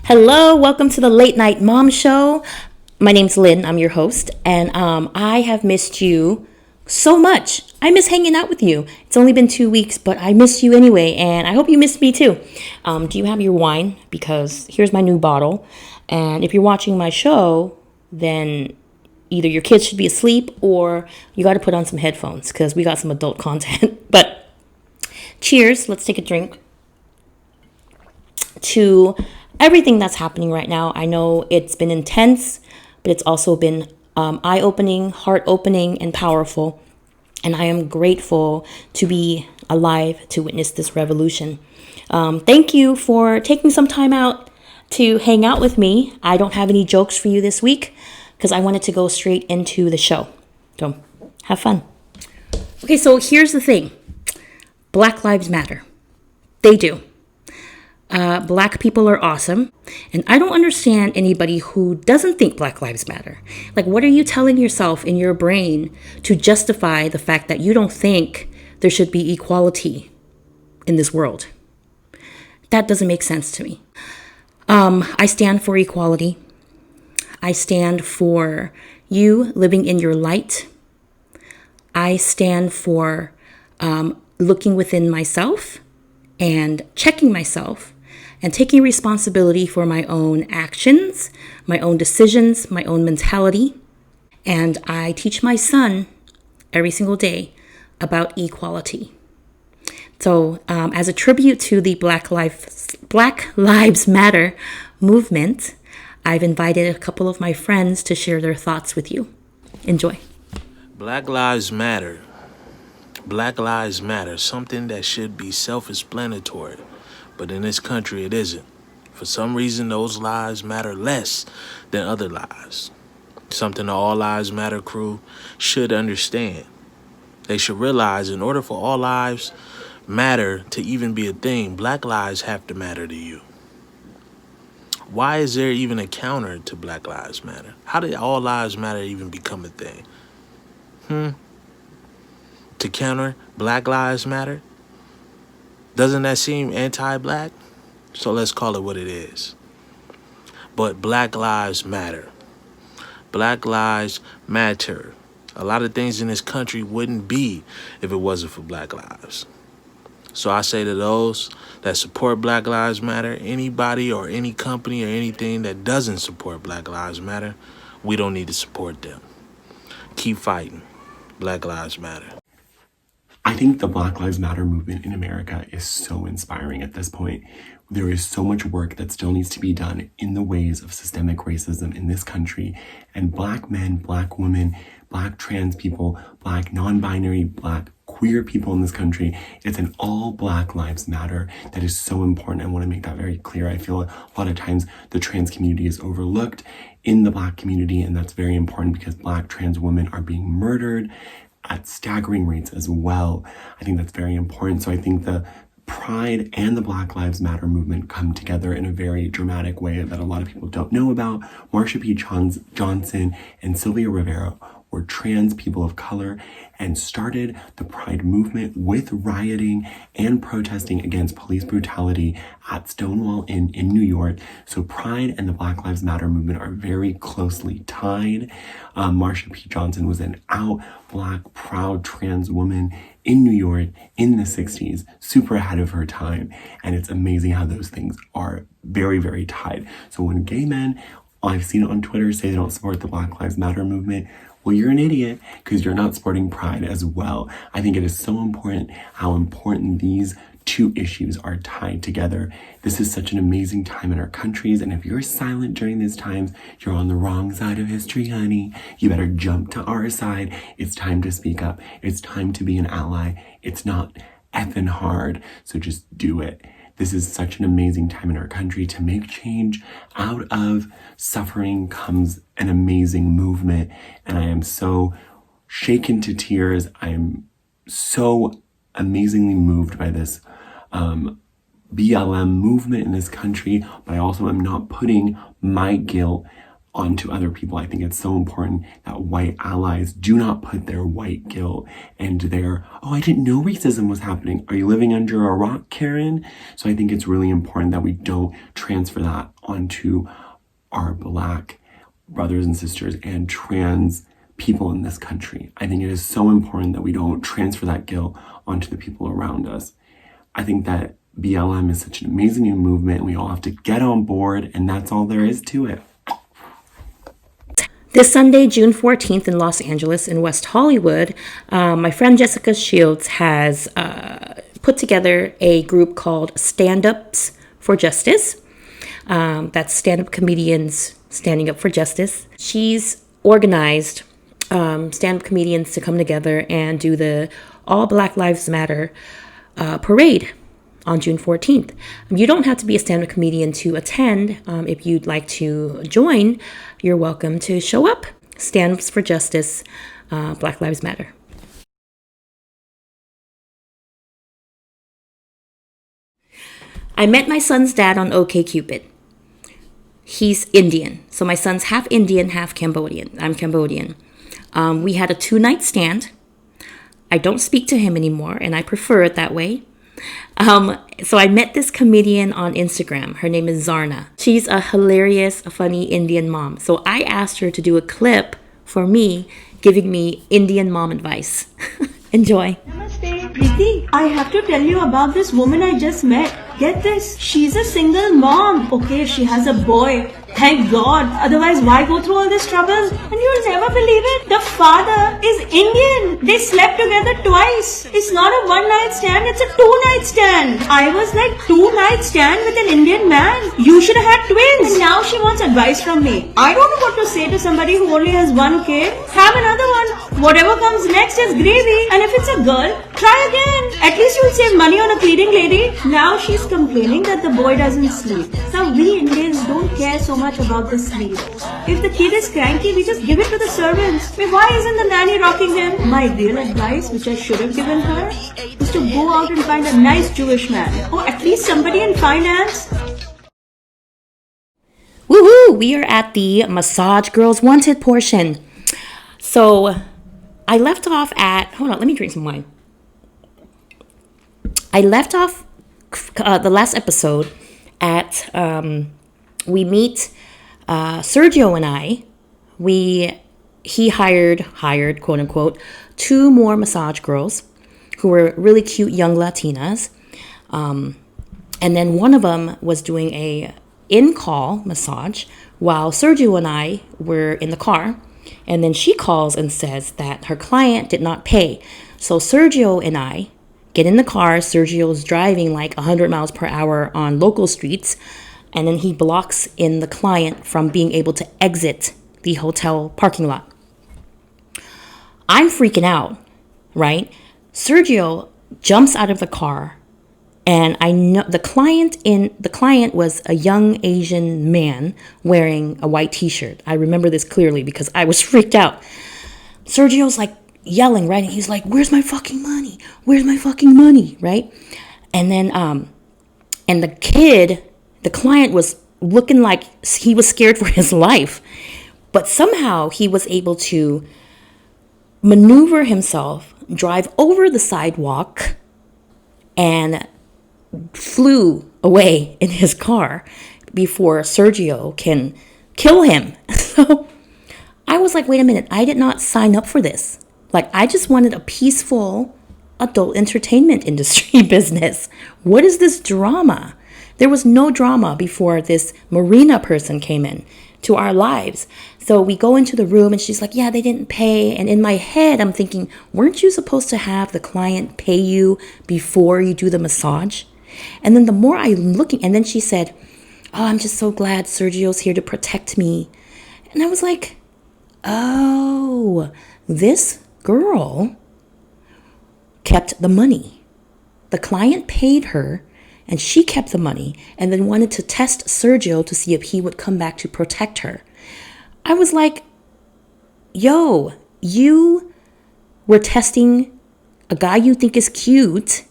Hello, welcome to the Late Night Mom Show. My name's Lynn, I'm your host, and I have missed you so much. I miss hanging out with you. It's only been 2 weeks, but I miss you anyway, and I hope you missed me too. Do you have your wine? Because here's my new bottle, and if you're watching my show, then either your kids should be asleep or you got to put on some headphones because we got some adult content. But cheers, let's take a drink to everything that's happening right now. I know it's been intense, but it's also been eye-opening, heart-opening, and powerful. And I am grateful to be alive to witness this revolution. Thank you for taking some time out to hang out with me. I don't have any jokes for you this week because I wanted to go straight into the show. So have fun. Okay, so here's the thing. Black Lives Matter. They do. Black people are awesome. And I don't understand anybody who doesn't think Black Lives Matter. Like, what are you telling yourself in your brain to justify the fact that you don't think there should be equality in this world? That doesn't make sense to me. I stand for equality. I stand for you living in your light. I stand for looking within myself and checking myself and taking responsibility for my own actions, my own decisions, my own mentality. And I teach my son every single day about equality. So as a tribute to the Black Lives Matter movement, I've invited a couple of my friends to share their thoughts with you. Enjoy. Black Lives Matter. Black Lives Matter, something that should be self-explanatory, but in this country it isn't. For some reason, those lives matter less than other lives. Something the All Lives Matter crew should understand. They should realize in order for all lives matter to even be a thing, black lives have to matter to you. Why is there even a counter to Black Lives Matter? How did All Lives Matter even become a thing? To counter Black Lives Matter? Doesn't that seem anti-black? So let's call it what it is. But Black Lives Matter. Black Lives Matter. A lot of things in this country wouldn't be if it wasn't for Black lives. So I say to those that support Black Lives Matter, anybody or any company or anything that doesn't support Black Lives Matter, we don't need to support them. Keep fighting. Black Lives Matter. I think the Black Lives Matter movement in America is so inspiring at this point. There is so much work that still needs to be done in the ways of systemic racism in this country. And Black men, Black women, Black trans people, Black non-binary, Black queer people in this country, it's an all Black Lives Matter that is so important. I want to make that very clear. I feel a lot of times the trans community is overlooked in the Black community, and that's very important because Black trans women are being murdered at staggering rates as well. I think that's very important. So I think the Pride and the Black Lives Matter movement come together in a very dramatic way that a lot of people don't know about. Marsha P. Johnson and Sylvia Rivera were trans people of color and started the Pride movement with rioting and protesting against police brutality at Stonewall Inn in New York. So Pride and the Black Lives Matter movement are very closely tied. Marsha P. Johnson was an out Black, proud trans woman in New York in the 60s, super ahead of her time. And it's amazing how those things are very, very tied. So when gay men, I've seen it on Twitter, say they don't support the Black Lives Matter movement, well, you're an idiot because you're not supporting Pride as well. I think it is so important how important these two issues are tied together. This is such an amazing time in our countries, and if you're silent during these times, you're on the wrong side of history, honey. You better jump to our side. It's time to speak up. It's time to be an ally. It's not effing hard, so just do it. This is such an amazing time in our country to make change. Out of suffering comes an amazing movement, and I am so shaken to tears. I am so amazingly moved by this BLM movement in this country, but I also am not putting my guilt onto other people. I think it's so important that white allies do not put their white guilt and their, oh, I didn't know racism was happening. Are you living under a rock, Karen? So I think it's really important that we don't transfer that onto our Black brothers and sisters and trans people in this country. I think it is so important that we don't transfer that guilt onto the people around us. I think that BLM is such an amazing new movement, and we all have to get on board, and that's all there is to it. This Sunday, June 14th in Los Angeles in West Hollywood, my friend Jessica Shields has put together a group called Stand-Ups for Justice. That's stand-up comedians standing up for justice. She's organized stand-up comedians to come together and do the All Black Lives Matter parade on June 14th. You don't have to be a stand-up comedian to attend. If you'd like to join, you're welcome to show up. Stand-Ups for Justice, Black Lives Matter. I met my son's dad on OkCupid. He's Indian. So my son's half Indian, half Cambodian. I'm Cambodian. We had a 2-night stand. I don't speak to him anymore, and I prefer it that way. So I met this comedian on Instagram. Her name is Zarna. She's a hilarious, funny Indian mom. So I asked her to do a clip for me, giving me Indian mom advice. Enjoy. Namaste. Preeti, I have to tell you about this woman I just met. Get this, she's a single mom. Okay, she has a boy. Thank God. Otherwise, why go through all this trouble? And you'll never believe it. The father is Indian. They slept together twice. It's not a one-night stand, it's a 2-night stand. I was like, 2-night stand with an Indian man? You should have had twins. And now she wants advice from me. I don't know what to say to somebody who only has one kid. Have another one. Whatever comes next is gravy. And if it's a girl, try again. At least you'll save money on a cleaning lady. Now she's complaining that the boy doesn't sleep. Now we Indians don't care so much about the sleep. If the kid is cranky, we just give it to the servants. Why isn't the nanny rocking him? My real advice, which I should have given her, is to go out and find a nice Jewish man. Or at least somebody in finance. Woohoo! We are at the Massage Girls Wanted portion. So I left off at, hold on, let me drink some wine. I left off the last episode at, we meet Sergio and I. He hired, quote unquote, 2 more massage girls who were really cute young Latinas. And then one of them was doing a in-call massage while Sergio and I were in the car. And then she calls and says that her client did not pay. So Sergio and I get in the car. Sergio's driving like 100 miles per hour on local streets. And then he blocks in the client from being able to exit the hotel parking lot. I'm freaking out, right? Sergio jumps out of the car, and I know the client was a young Asian man wearing a white t-shirt. I remember this clearly because I was freaked out. Sergio's like yelling, right? And he's like, "Where's my fucking money? Where's my fucking money?" Right? And then and the client was looking like he was scared for his life, but somehow he was able to maneuver himself, drive over the sidewalk, and flew away in his car before Sergio can kill him. So I was like, wait a minute, I did not sign up for this. Like, I just wanted a peaceful adult entertainment industry business. What is this drama? There was no drama before this Marina person came in to our lives. So we go into the room and she's like, yeah, they didn't pay. And in my head, I'm thinking, weren't you supposed to have the client pay you before you do the massage? And then the more I'm looking, and then she said, oh, I'm just so glad Sergio's here to protect me. And I was like, oh, this girl kept the money. The client paid her, and she kept the money and then wanted to test Sergio to see if he would come back to protect her. I was like, yo, you were testing a guy you think is cute,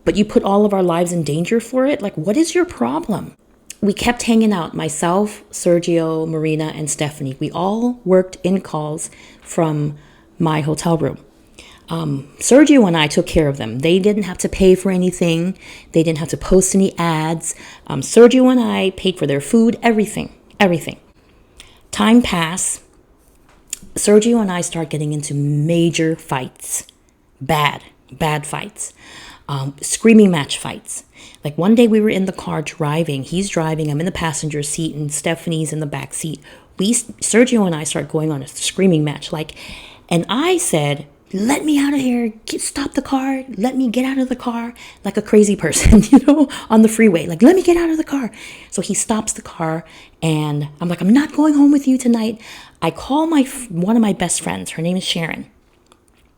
but you put all of our lives in danger for it? Like, what is your problem? we kept hanging out. Myself, Sergio, Marina, and Stephanie. We all worked in calls from my hotel room. Sergio and I took care of them. They didn't have to pay for anything. They didn't have to post any ads. Sergio and I paid for their food, everything. Time passed. Sergio and I start getting into major fights. Bad fights. Screaming match fights. Like one day we were in the car driving. He's driving. I'm in the passenger seat and Stephanie's in the back seat. Sergio and I start going on a screaming match. And I said, let me out of here. Stop the car. Let me get out of the car. Like a crazy person, on the freeway. Like, let me get out of the car. So he stops the car and I'm like, I'm not going home with you tonight. I call one of my best friends. Her name is Sharon.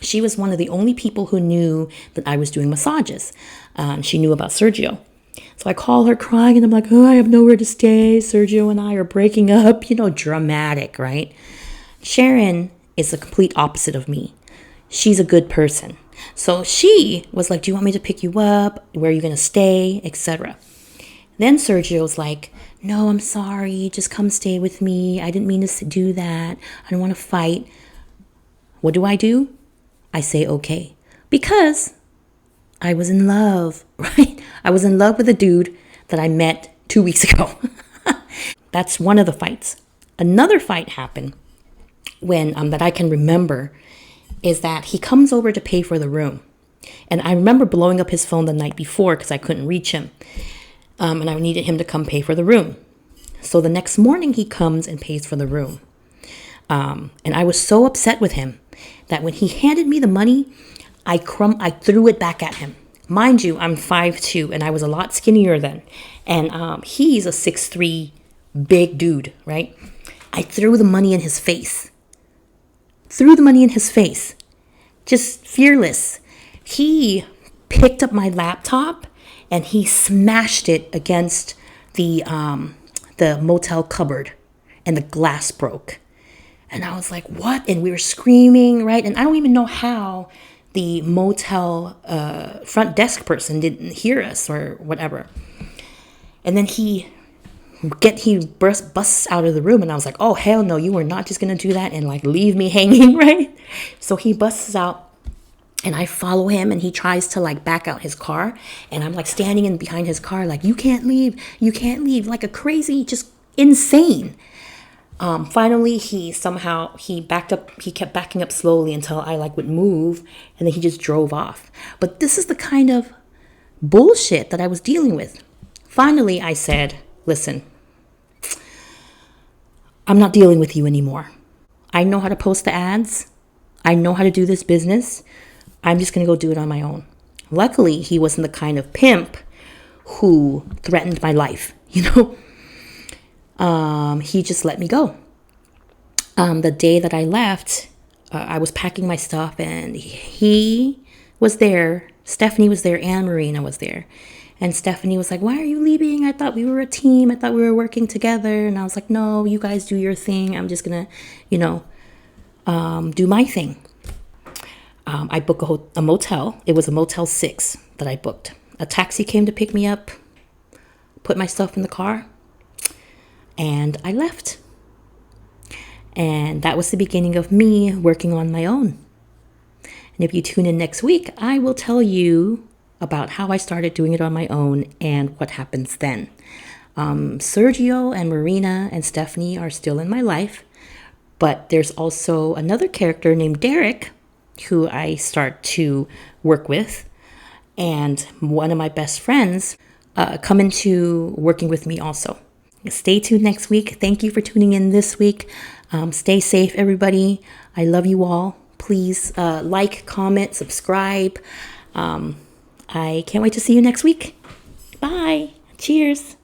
She was one of the only people who knew that I was doing massages. She knew about Sergio. So I call her crying and I'm like, I have nowhere to stay. Sergio and I are breaking up, dramatic, right? Sharon is the complete opposite of me. She's a good person. So she was like, do you want me to pick you up? Where are you going to stay? Etc. Then Sergio's like, no, I'm sorry. Just come stay with me. I didn't mean to do that. I don't want to fight. What do? I say, okay. Because I was in love, right? I was in love with a dude that I met 2 weeks ago. That's one of the fights. Another fight happened when that I can remember is that he comes over to pay for the room. And I remember blowing up his phone the night before because I couldn't reach him. And I needed him to come pay for the room. So the next morning he comes and pays for the room. And I was so upset with him that when he handed me the money, I threw it back at him. Mind you, I'm 5'2", and I was a lot skinnier then. And he's a 6'3", big dude, right? I threw the money in his face. Just fearless. He picked up my laptop and he smashed it against the motel cupboard and the glass broke. And I was like, what? And we were screaming, right? And I don't even know how the motel front desk person didn't hear us or whatever. And then he busts out of the room, and I was like, oh, hell no, you were not just going to do that and like leave me hanging, right? So he busts out and I follow him and he tries to like back out his car. And I'm like standing in behind his car like, you can't leave, like a crazy, just insane. Finally, he backed up. He kept backing up slowly until I like would move, and then he just drove off. But this is the kind of bullshit that I was dealing with. Finally, I said, listen, I'm not dealing with you anymore. I know how to post the ads. I know how to do this business. I'm just going to go do it on my own. Luckily, he wasn't the kind of pimp who threatened my life, He just let me go. The day that I left, I was packing my stuff and he was there. Stephanie was there and Marina was there. And Stephanie was like, why are you leaving? I thought we were a team. I thought we were working together. And I was like, no, you guys do your thing. I'm just going to, do my thing. I booked a motel. It was a Motel 6 that I booked. A taxi came to pick me up, put my stuff in the car, and I left. And that was the beginning of me working on my own. And if you tune in next week, I will tell you about how I started doing it on my own and what happens then. Sergio and Marina and Stephanie are still in my life, but there's also another character named Derek who I start to work with, and one of my best friends come into working with me also. Stay tuned next week. Thank you for tuning in this week. Stay safe, everybody. I love you all. Please like, comment, subscribe. I can't wait to see you next week. Bye. Cheers.